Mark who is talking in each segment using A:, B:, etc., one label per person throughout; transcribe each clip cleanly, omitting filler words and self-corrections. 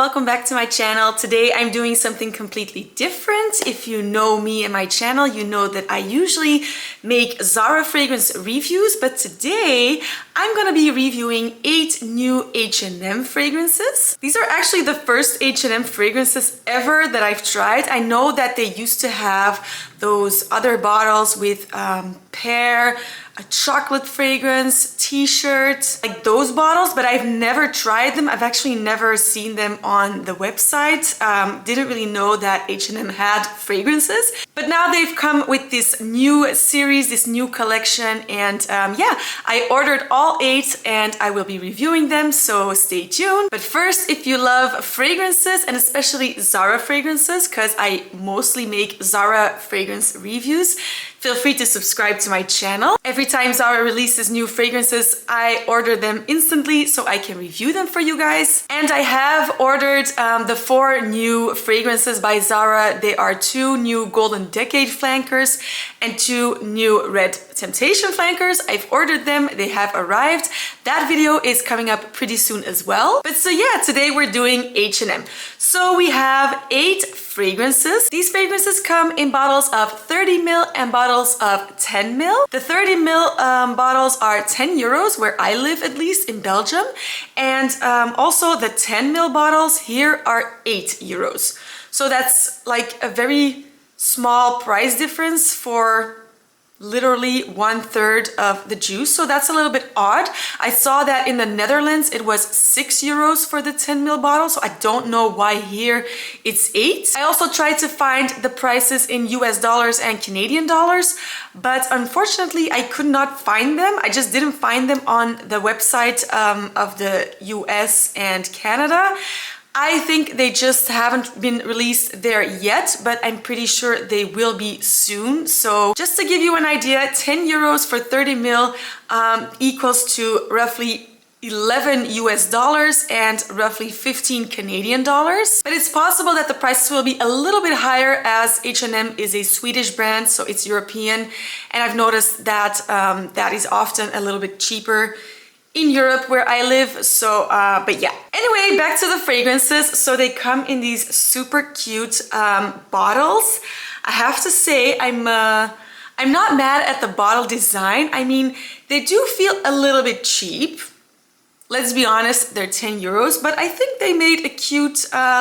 A: welcome back to my channel. Today I'm doing something completely different. If you know me and my channel, you know that I usually make Zara fragrance reviews, but today I'm gonna be reviewing 8 new H&M fragrances. These are actually the first H&M fragrances ever that I've tried. I know that they used to have those other bottles with pear, a chocolate fragrance, t-shirt, like those bottles, but I've never tried them. I've actually never seen them on the website. Didn't really know that H&M had fragrances, but now they've come with this new series, this new collection, and yeah, I ordered all 8 and I will be reviewing them, so stay tuned. But first, if you love fragrances and especially Zara fragrances, because I mostly make Zara fragrance reviews, feel free to subscribe to my channel. Every time Zara releases new fragrances, I order them instantly so I can review them for you guys. And I have ordered the 4 new fragrances by Zara. They are 2 new Golden Decade flankers and 2 new Red Temptation flankers. I've ordered them, they have arrived. That video is coming up pretty soon as well. But so yeah, today we're doing H&M. So we have 8 fragrances. These fragrances come in bottles of 30 ml and bottles of 10 ml. The 30 ml bottles are 10 euros, where I live at least in Belgium. And also the 10 ml bottles here are 8 euros. So that's like a very small price difference for literally 1/3 of the juice, so that's a little bit odd. I saw that in the Netherlands it was 6 euros for the 10 ml bottle, so I don't know why here it's 8. I also tried to find the prices in US dollars and Canadian dollars, but unfortunately I could not find them. I just didn't find them on the website of the US and Canada. I think they just haven't been released there yet, but I'm pretty sure they will be soon. So just to give you an idea, 10 euros for 30 ml equals to roughly 11 US dollars and roughly 15 Canadian dollars. But it's possible that the prices will be a little bit higher, as H&M is a Swedish brand, so it's European. And I've noticed that that is often a little bit cheaper in Europe where I live. So but yeah, anyway, back to the fragrances. So they come in these super cute bottles. I have to say I'm not mad at the bottle design. I mean, they do feel a little bit cheap. Let's be honest, they're 10 euros, but I think they made a cute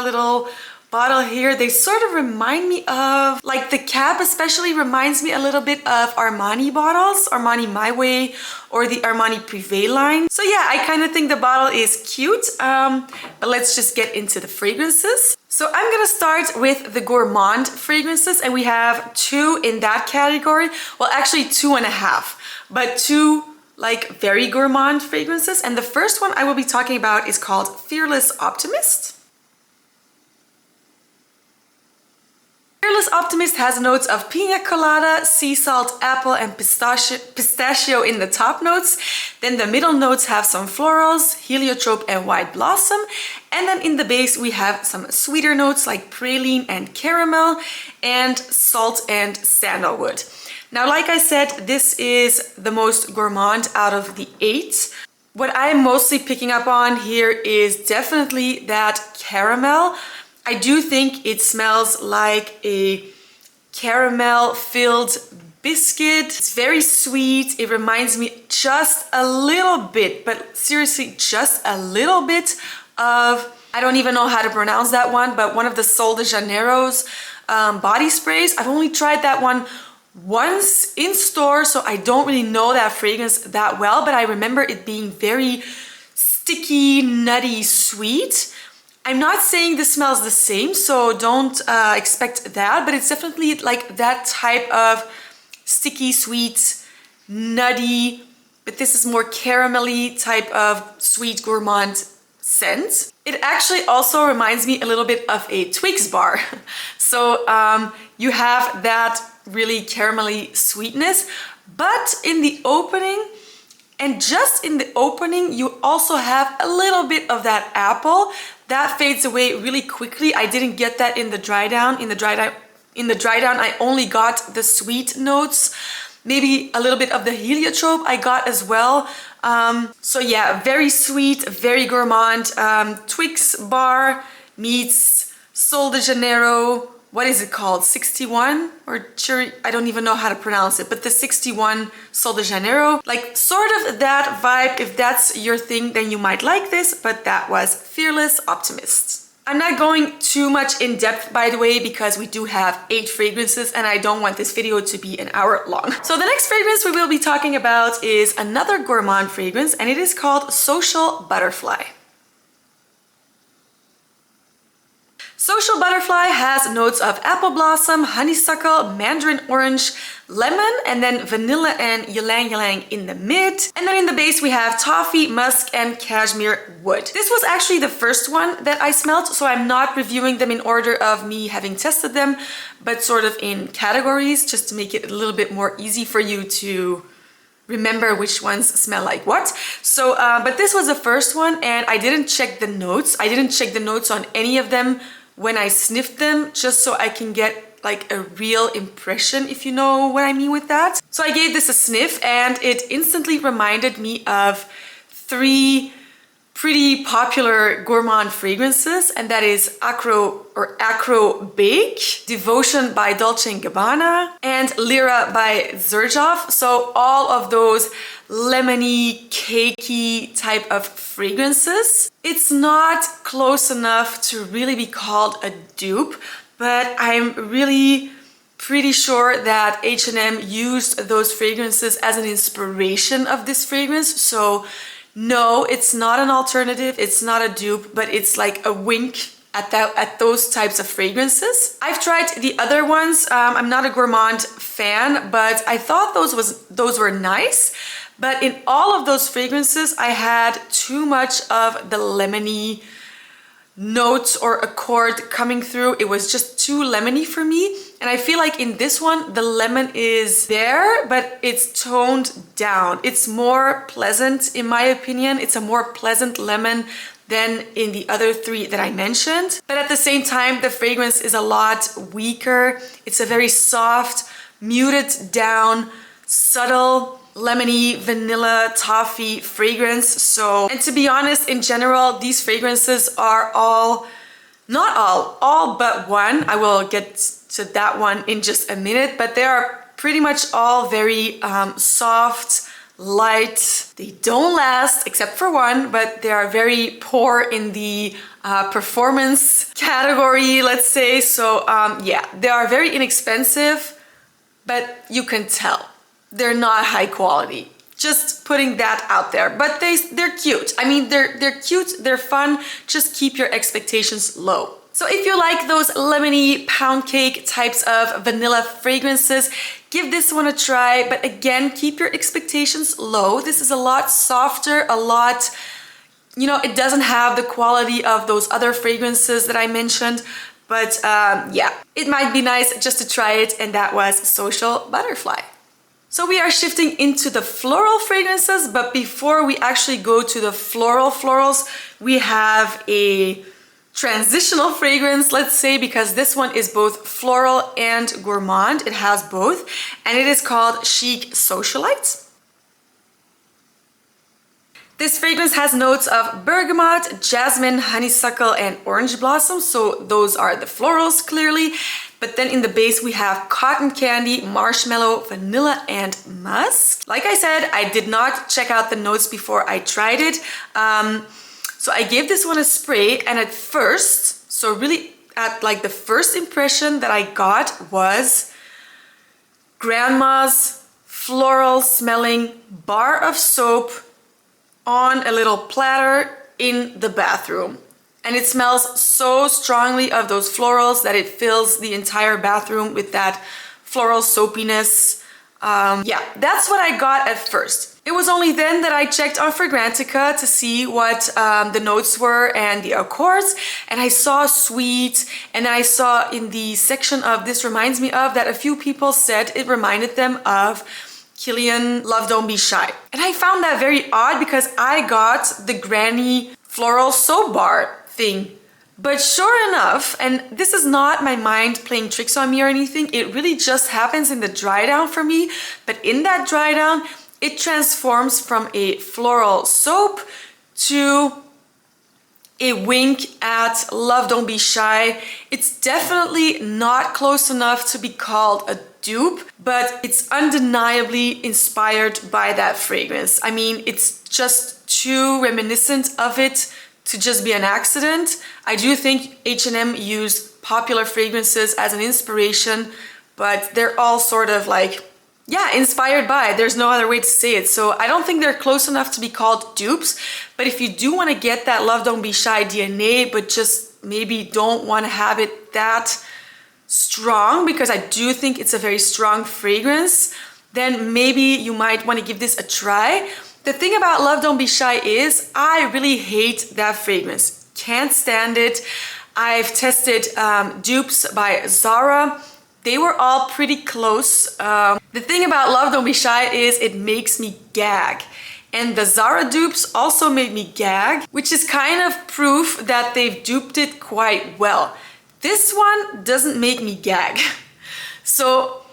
A: little bottle here. They sort of remind me of, like the cap especially reminds me a little bit of Armani bottles, Armani My Way or the Armani Privé line. So yeah, I kind of think the bottle is cute, but let's just get into the fragrances. So I'm gonna start with the Gourmand fragrances, and we have 2 in that category. Well, actually 2.5, but 2 like very gourmand fragrances. And the first one I will be talking about is called Fearless Optimist. Fearless Optimist has notes of pina colada, sea salt, apple, and pistachio in the top notes. Then the middle notes have some florals, heliotrope, and white blossom. And then in the base we have some sweeter notes like praline and caramel, and salt and sandalwood. Now, like I said, this is the most gourmand out of the 8. What I'm mostly picking up on here is definitely that caramel. I do think it smells like a caramel-filled biscuit. It's very sweet. It reminds me just a little bit, but seriously, just a little bit of, I don't even know how to pronounce that one, but one of the Sol de Janeiro's body sprays. I've only tried that one once in store, so I don't really know that fragrance that well, but I remember it being very sticky, nutty, sweet. I'm not saying this smells the same, so don't expect that, but it's definitely like that type of sticky, sweet, nutty, but this is more caramelly type of sweet gourmand scent. It actually also reminds me a little bit of a Twix bar. So you have that really caramelly sweetness, but in the opening, and just in the opening, you also have a little bit of that apple. That fades away really quickly. I didn't get that in the dry down. In the dry down, I only got the sweet notes. Maybe a little bit of the heliotrope I got as well. So yeah, very sweet, very gourmand. Twix bar meets Sol de Janeiro, what is it called? 61 or cherry? I don't even know how to pronounce it, but the 61 Sol de Janeiro, like sort of that vibe. If that's your thing, then you might like this, but that was Fearless Optimist. I'm not going too much in depth, by the way, because we do have 8 fragrances and I don't want this video to be an hour long. So the next fragrance we will be talking about is another Gourmand fragrance, and it is called Social Butterfly. Social Butterfly has notes of apple blossom, honeysuckle, mandarin orange, lemon, and then vanilla and ylang ylang in the mid. And then in the base we have toffee, musk, and cashmere wood. This was actually the first one that I smelled, so I'm not reviewing them in order of me having tested them, but sort of in categories, just to make it a little bit more easy for you to remember which ones smell like what. So, but this was the first one, and I didn't check the notes. I didn't check the notes on any of them when I sniffed them, just so I can get like a real impression, if you know what I mean with that. So I gave this a sniff and it instantly reminded me of 3 pretty popular Gourmand fragrances, and that is Acro Bake, Devotion by Dolce & Gabbana, and Lyra by Xerjoff. So all of those lemony, cakey type of fragrances. It's not close enough to really be called a dupe, but I'm really pretty sure that H&M used those fragrances as an inspiration of this fragrance. So no, it's not an alternative, it's not a dupe, but it's like a wink at those types of fragrances. I've tried the other ones. I'm not a Gourmand fan, but I thought those were nice. But in all of those fragrances, I had too much of the lemony notes or accord coming through. It was just too lemony for me. And I feel like in this one, the lemon is there, but it's toned down. It's more pleasant, in my opinion. It's a more pleasant lemon than in the other 3 that I mentioned. But at the same time, the fragrance is a lot weaker. It's a very soft, muted down, subtle, lemony, vanilla, toffee fragrance. So, and to be honest, in general, these fragrances are all but one. I will get to that one in just a minute, but they are pretty much all very soft, light. They don't last, except for one, but they are very poor in the performance category, let's say. So yeah, they are very inexpensive, but you can tell they're not high quality. Just putting that out there. But they're cute. I mean, they're cute, they're fun. Just keep your expectations low. So if you like those lemony pound cake types of vanilla fragrances, give this one a try. But again, keep your expectations low. This is a lot softer, a lot, you know, it doesn't have the quality of those other fragrances that I mentioned. But yeah, it might be nice just to try it. And that was Social Butterfly. So we are shifting into the floral fragrances, but before we actually go to the florals, we have a transitional fragrance, let's say, because this one is both floral and gourmand. It has both, and it is called Chic Socialite. This fragrance has notes of bergamot, jasmine, honeysuckle, and orange blossom. So those are the florals, clearly. But then in the base, we have cotton candy, marshmallow, vanilla, and musk. Like I said, I did not check out the notes before I tried it. So I gave this one a spray, and at first, so really at like the first impression that I got was grandma's floral smelling bar of soap on a little platter in the bathroom. And it smells so strongly of those florals that it fills the entire bathroom with that floral soapiness. Yeah, that's what I got at first. It was only then that I checked on Fragrantica to see what the notes were and the accords, and I saw sweet, and then I saw in the section of this reminds me of that a few people said it reminded them of Kilian Love Don't Be Shy. And I found that very odd because I got the granny floral soap bar thing. But sure enough, and this is not my mind playing tricks on me or anything, it really just happens in the dry down for me. But in that dry down, it transforms from a floral soap to a wink at Love Don't Be Shy. It's definitely not close enough to be called a dupe, but it's undeniably inspired by that fragrance. I mean, it's just too reminiscent of it to just be an accident. I do think H&M used popular fragrances as an inspiration, but they're all sort of like, yeah, inspired by. There's no other way to say it. So I don't think they're close enough to be called dupes. But if you do want to get that Love Don't Be Shy DNA, but just maybe don't want to have it that strong, because I do think it's a very strong fragrance, then maybe you might want to give this a try. The thing about Love Don't Be Shy is I really hate that fragrance. Can't stand it. I've tested dupes by Zara. They were all pretty close. The thing about Love Don't Be Shy is it makes me gag. And the Zara dupes also made me gag, which is kind of proof that they've duped it quite well. This one doesn't make me gag. So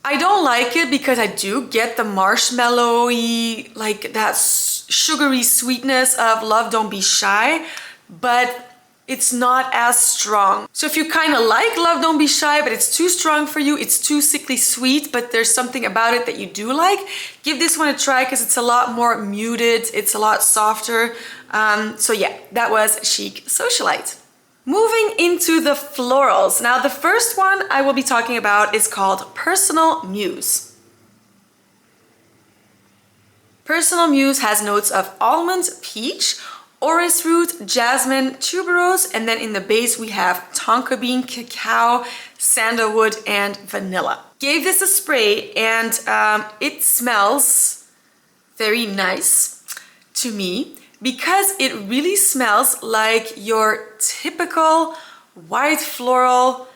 A: I don't like it because I do get the marshmallowy, like that sugary sweetness of Love Don't Be Shy, but it's not as strong. So if you kind of like Love Don't Be Shy, but it's too strong for you, it's too sickly sweet, but there's something about it that you do like, give this one a try because it's a lot more muted, it's a lot softer. So yeah, that was Chic Socialite. Moving into the florals. Now the first one I will be talking about is called Personal Muse. Personal Muse has notes of almond, peach, orris root, jasmine, tuberose, and then in the base we have tonka bean, cacao, sandalwood, and vanilla. Gave this a spray and it smells very nice to me because it really smells like your typical white floral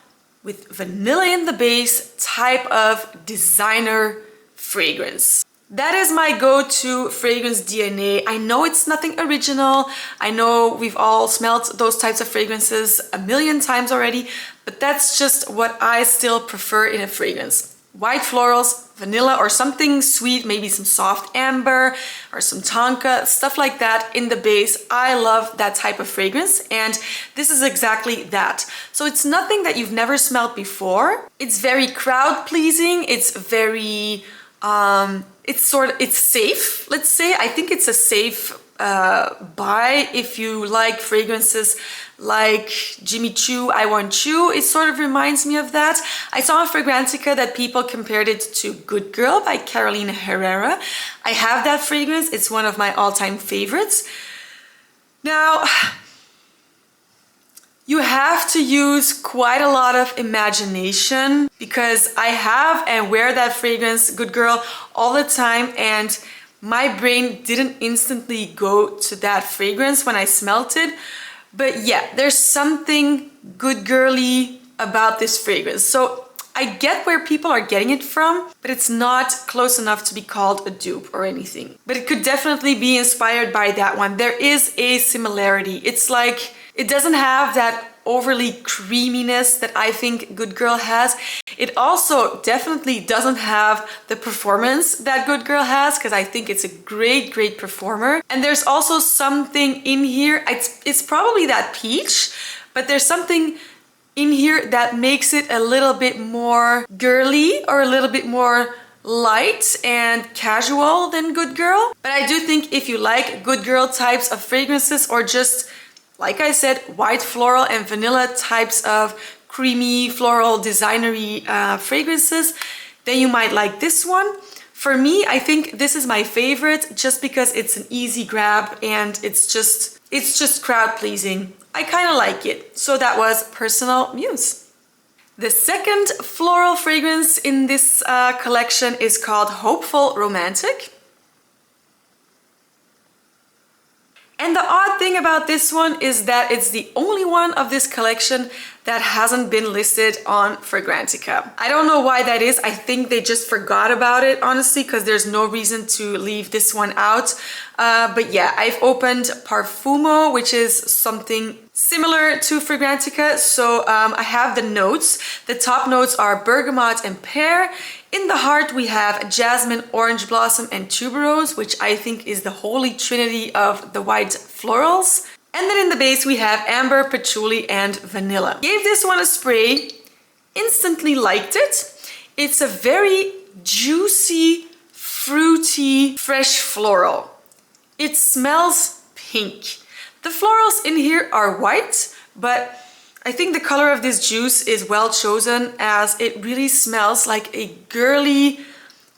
A: with vanilla in the base type of designer fragrance. That is my go-to fragrance DNA. I know it's nothing original. I know we've all smelled those types of fragrances a million times already, but that's just what I still prefer in a fragrance. White florals, vanilla, or something sweet, maybe some soft amber or some tonka, stuff like that in the base. I love that type of fragrance, and this is exactly that. So it's nothing that you've never smelled before. It's very crowd-pleasing. It's very it's safe, let's say. I think it's a safe buy if you like fragrances like Jimmy Choo, I Want Choo. It sort of reminds me of that. I saw on Fragrantica that people compared it to Good Girl by Carolina Herrera. I have that fragrance. It's one of my all-time favorites. Now, you have to use quite a lot of imagination because I have and wear that fragrance, Good Girl, all the time, and my brain didn't instantly go to that fragrance when I smelt it. But yeah, there's something good girly about this fragrance. So I get where people are getting it from, but it's not close enough to be called a dupe or anything. But it could definitely be inspired by that one. There is a similarity. It's like, it doesn't have that overly creaminess that I think Good Girl has. It also definitely doesn't have the performance that Good Girl has, because I think it's a great, great performer. And there's also something in here, it's probably that peach, but there's something in here that makes it a little bit more girly or a little bit more light and casual than Good Girl. But I do think if you like Good Girl types of fragrances, or just, like I said, white floral and vanilla types of creamy floral designery fragrances, then you might like this one. For me, I think this is my favorite just because it's an easy grab and it's just crowd pleasing. I kind of like it. So that was Personal Muse. The second floral fragrance in this collection is called Hopeful Romantic. And the odd thing about this one is that it's the only one of this collection that hasn't been listed on Fragrantica. I don't know why that is. I think they just forgot about it, honestly, because there's no reason to leave this one out. But yeah, I've opened Parfumo, which is something similar to Fragrantica. So I have the notes. The top notes are bergamot and pear. In the heart, we have jasmine, orange blossom, and tuberose, which I think is the holy trinity of the white florals. And then in the base we have amber, patchouli, and vanilla. Gave this one a spray, instantly liked it. It's a very juicy, fruity, fresh floral. It smells pink. The florals in here are white, but I think the color of this juice is well chosen as it really smells like a girly,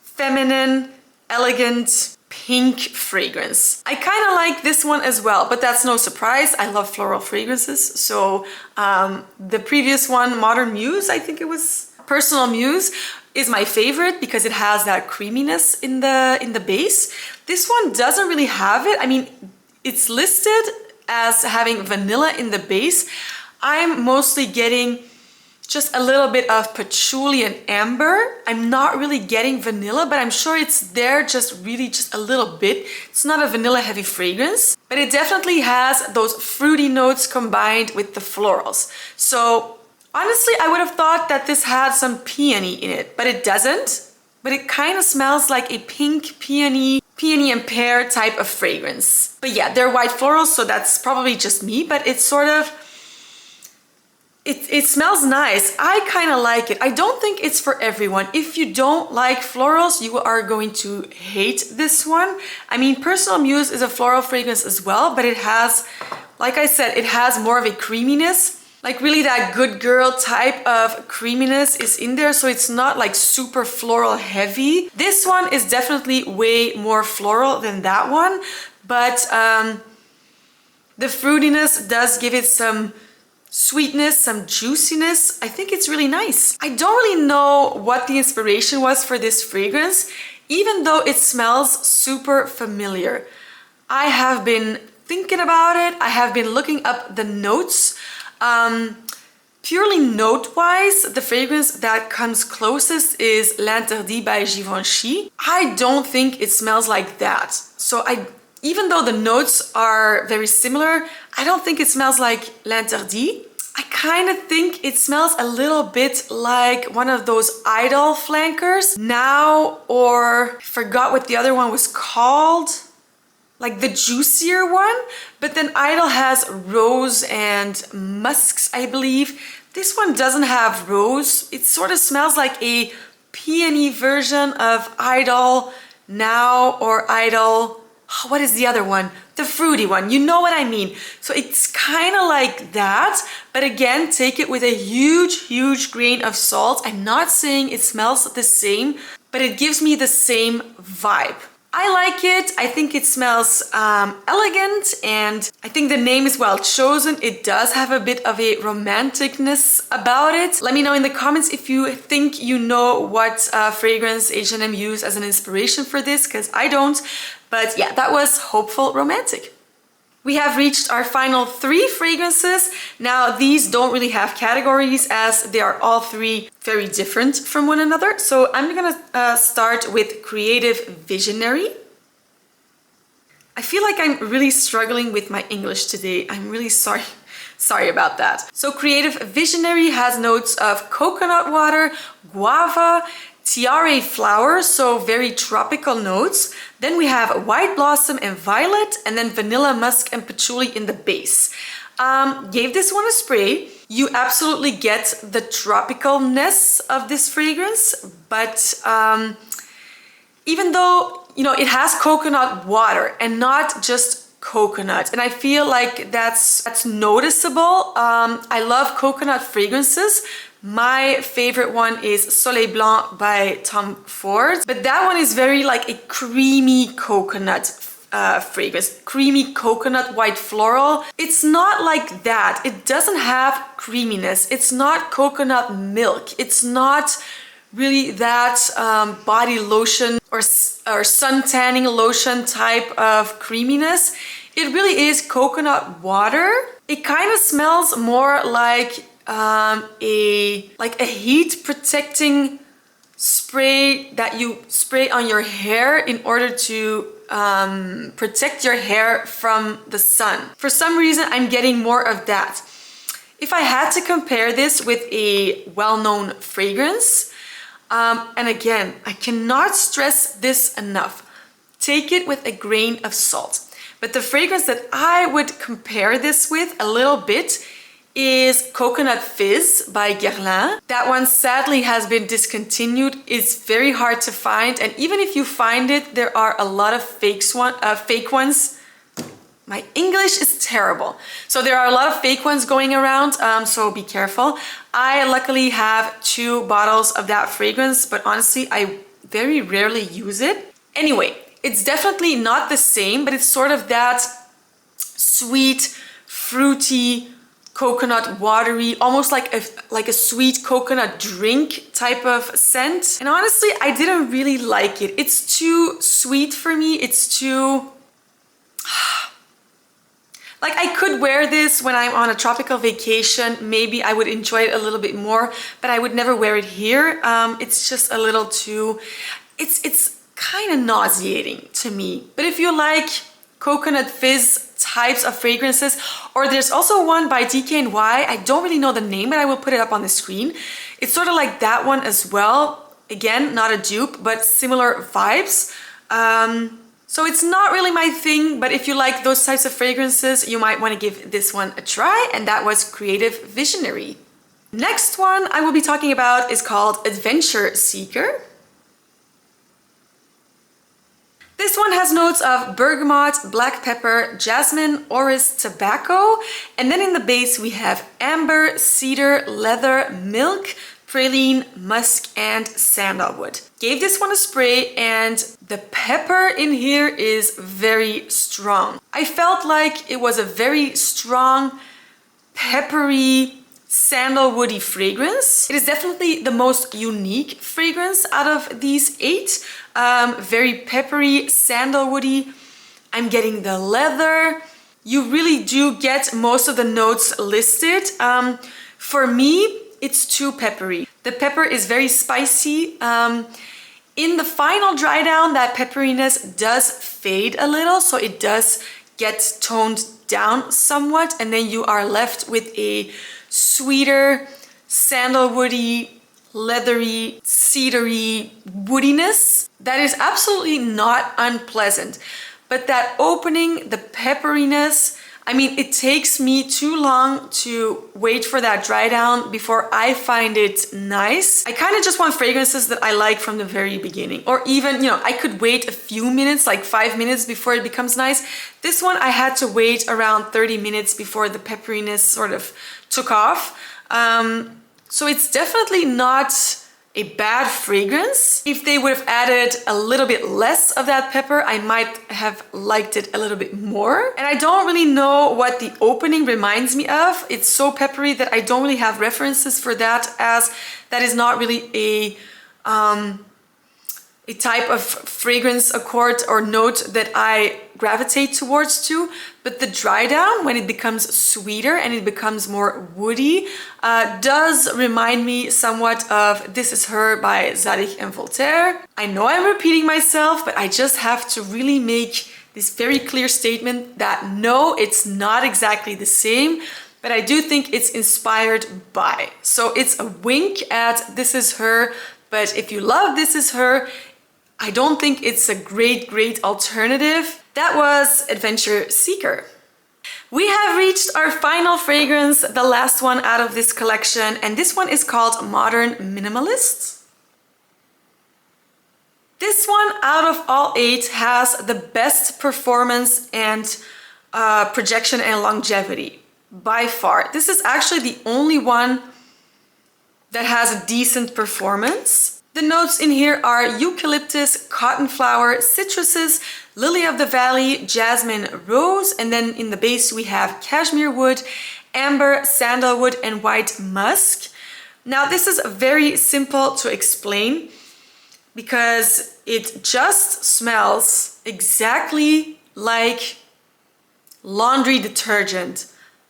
A: feminine, elegant, pink fragrance. I kind of like this one as well, but that's no surprise. I love floral fragrances. So the previous one, Modern Muse, I think it was Personal Muse, is my favorite because it has that creaminess in the base. This one doesn't really have it. I mean, it's listed as having vanilla in the base. I'm mostly getting just a little bit of patchouli and amber. I'm not really getting vanilla, but I'm sure it's there just a little bit. It's not a vanilla heavy fragrance, but it definitely has those fruity notes combined with the florals. So honestly, I would have thought that this had some peony in it, but it doesn't. But it kind of smells like a pink peony and pear type of fragrance. But yeah, they're white florals, so that's probably just me, but it's sort of, it smells nice. I kind of like it. I don't think it's for everyone. If you don't like florals, you are going to hate this one. I mean, Personal Muse is a floral fragrance as well, but it has, like I said, it has more of a creaminess. Like really that good girl type of creaminess is in there, so it's not like super floral heavy. This one is definitely way more floral than that one, but the fruitiness does give it some sweetness, some juiciness. I think it's really nice. I don't really know what the inspiration was for this fragrance, even though it smells super familiar. I have been thinking about it. I have been looking up the notes. Purely note-wise, the fragrance that comes closest is L'Interdit by Givenchy. I don't think it smells like that. So even though the notes are very similar, I don't think it smells like L'Interdit. I kind of think it smells a little bit like one of those Idol flankers now, or I forgot what the other one was called. Like the juicier one, but then Idol has rose and musks, I believe. This one doesn't have rose. It sort of smells like a peony version of Idol now, or Idol, what is the other one? The fruity one, you know what I mean. So it's kind of like that, but again, take it with a huge grain of salt. I'm not saying it smells the same, but it gives me the same vibe. I like it. I think it smells elegant, and I think the name is well chosen. It does have a bit of a romanticness about it. Let me know in the comments if you think you know what fragrance H&M used as an inspiration for this, because I don't. But yeah, that was Hopeful Romantic. We have reached our final 3 fragrances. Now, these don't really have categories as they are all 3 very different from one another. So I'm gonna start with Creative Visionary. I feel like I'm really struggling with my English today. I'm really sorry about that. So Creative Visionary has notes of coconut water, guava, tiare flower, so very tropical notes. Then we have white blossom and violet, and then vanilla, musk, and patchouli in the base. Gave this one a spray. You absolutely get the tropicalness of this fragrance, but even though, you know, it has coconut water and not just coconut, and I feel like that's noticeable. I love coconut fragrances. My favorite one is Soleil Blanc by Tom Ford, but that one is very like a creamy coconut fragrance, creamy coconut white floral. It's not like that. It doesn't have creaminess. It's not coconut milk. It's not really that body lotion or sun tanning lotion type of creaminess. It really is coconut water. It kind of smells more like a heat protecting spray that you spray on your hair in order to protect your hair from the sun. For some reason, I'm getting more of that. If I had to compare this with a well-known fragrance, and again, I cannot stress this enough, take it with a grain of salt. But the fragrance that I would compare this with a little bit is Coconut Fizz by Guerlain. That one sadly has been discontinued. It's very hard to find, and even if you find it, there are a lot of fake ones. My English is terrible. So there are a lot of fake ones going around, so be careful. I luckily have 2 bottles of that fragrance, but honestly, I very rarely use it. Anyway, it's definitely not the same, but it's sort of that sweet, fruity, coconut watery, almost like a sweet coconut drink type of scent. And honestly, I didn't really like it. It's too sweet for me. It's too... Like, I could wear this when I'm on a tropical vacation. Maybe I would enjoy it a little bit more, but I would never wear it here. It's just a little too... It's kind of nauseating to me. But if you like Coconut Fizz types of fragrances, or there's also one by DKNY, I don't really know the name, but I will put it up on the screen. It's sort of like that one as well. Again, not a dupe, but similar vibes. So it's not really my thing, but if you like those types of fragrances, you might want to give this one a try, and that was Creative Visionary. Next one I will be talking about is called Adventure Seeker. This one has notes of bergamot, black pepper, jasmine, orris, tobacco, and then in the base we have amber, cedar, leather, milk, praline, musk, and sandalwood. Gave this one a spray, and the pepper in here is very strong. I felt like it was a very strong, peppery, sandalwoody fragrance. It is definitely the most unique fragrance out of these 8. Very peppery, sandalwoody. I'm getting the leather. You really do get most of the notes listed. For me, it's too peppery. The pepper is very spicy. In the final dry down, that pepperiness does fade a little, so it does get toned down somewhat, and then you are left with a sweeter, sandalwoody, leathery, cedary woodiness that is absolutely not unpleasant. But that opening, the pepperiness, I mean, it takes me too long to wait for that dry down before I find it nice. I kind of just want fragrances that I like from the very beginning, or even, you know, I could wait a few minutes, like 5 minutes before it becomes nice. This one I had to wait around 30 minutes before the pepperiness sort of took off. So it's definitely not a bad fragrance. If they would have added a little bit less of that pepper, I might have liked it a little bit more. And I don't really know what the opening reminds me of. It's so peppery that I don't really have references for that, as that is not really a type of fragrance accord or note that I gravitate towards too. But the dry down, when it becomes sweeter and it becomes more woody, does remind me somewhat of This Is Her by Zadig and Voltaire. I know I'm repeating myself, but I just have to really make this very clear statement that no, it's not exactly the same, but I do think it's inspired by. So it's a wink at This Is Her, but if you love This Is Her, I don't think it's a great alternative. That was Adventure Seeker. We have reached our final fragrance, the last one out of this collection, and this one is called Modern Minimalist. This one out of all 8 has the best performance and projection and longevity by far. This is actually the only one that has a decent performance. The notes in here are eucalyptus, cotton flower, citruses, lily of the valley, jasmine, rose, and then in the base we have cashmere wood, amber, sandalwood, and white musk. Now this is very simple to explain because it just smells exactly like laundry detergent.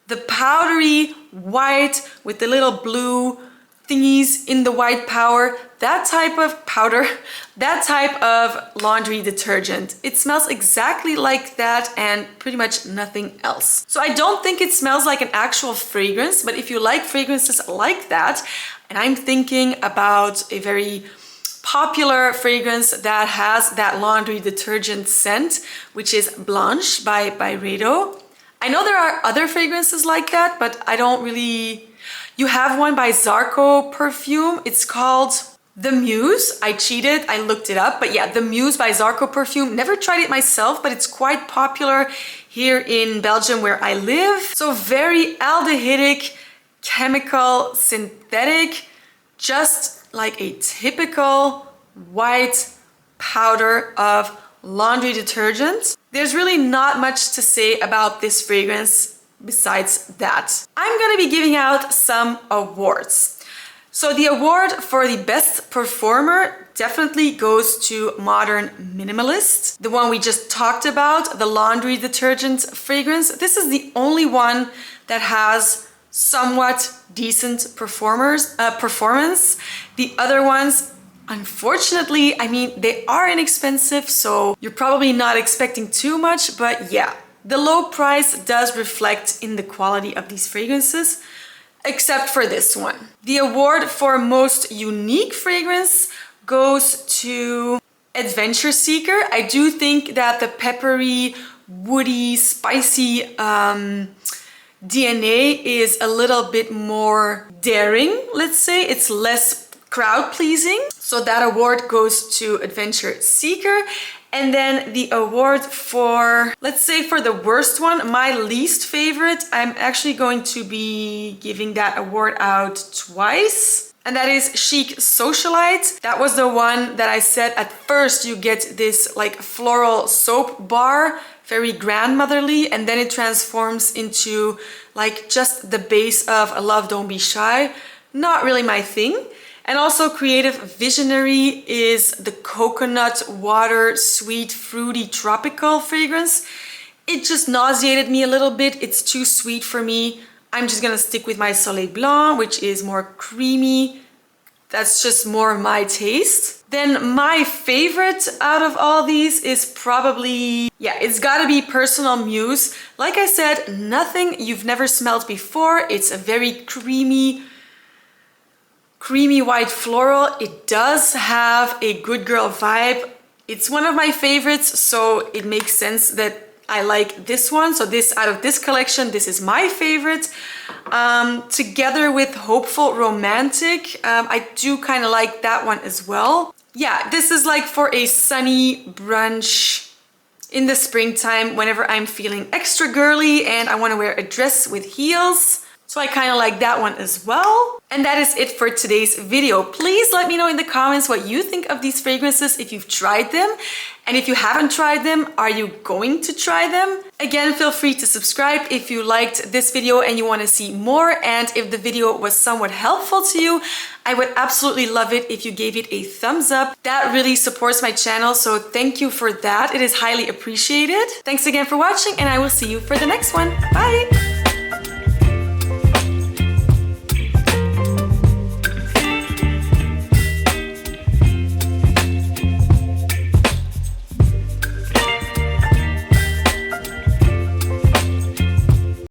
A: The powdery white with the little blue thingies in the white powder, that type of powder, that type of laundry detergent. It smells exactly like that and pretty much nothing else. So I don't think it smells like an actual fragrance, but if you like fragrances like that, and I'm thinking about a very popular fragrance that has that laundry detergent scent, which is Blanche by Rado. I know there are other fragrances like that, but I don't really... You have one by Zarco perfume. It's called The Muse. I cheated, I looked it up, but yeah, The Muse by Zarco perfume. Never tried it myself, but it's quite popular here in Belgium where I live. So very aldehydic, chemical, synthetic, just like a typical white powder of laundry detergent. There's really not much to say about this fragrance besides that. I'm gonna be giving out some awards. So the award for the best performer definitely goes to Modern Minimalist, the one we just talked about, the laundry detergent fragrance. This is the only one that has somewhat decent performance. The other ones, unfortunately, I mean, they are inexpensive, so you're probably not expecting too much, but yeah, the low price does reflect in the quality of these fragrances, except for this one. The award for most unique fragrance goes to Adventure Seeker. I do think that the peppery, woody, spicy DNA is a little bit more daring, let's say. It's less crowd pleasing. So that award goes to Adventure Seeker. And then the award for, let's say for the worst one, my least favorite, I'm actually going to be giving that award out twice. And that is Chic Socialite. That was the one that I said at first you get this like floral soap bar, very grandmotherly, and then it transforms into like just the base of a Love Don't Be Shy. Not really my thing. And also Creative Visionary is the coconut water, sweet, fruity, tropical fragrance. It just nauseated me a little bit. It's too sweet for me. I'm just gonna stick with my Soleil Blanc, which is more creamy. That's just more my taste. Then my favorite out of all these is probably, yeah, it's gotta be Personal Muse. Like I said, nothing you've never smelled before. It's a very creamy white floral. It does have a good girl vibe. It's one of my favorites, so it makes sense that I like this one. So this, out of this collection, this is my favorite. Together with Hopeful Romantic, I do kind of like that one as well. Yeah, this is like for a sunny brunch in the springtime whenever I'm feeling extra girly and I want to wear a dress with heels. So I kind of like that one as well. And that is it for today's video. Please let me know in the comments what you think of these fragrances, if you've tried them. And if you haven't tried them, are you going to try them? Again, feel free to subscribe if you liked this video and you want to see more. And if the video was somewhat helpful to you, I would absolutely love it if you gave it a thumbs up. That really supports my channel, so thank you for that. It is highly appreciated. Thanks again for watching, and I will see you for the next one. Bye!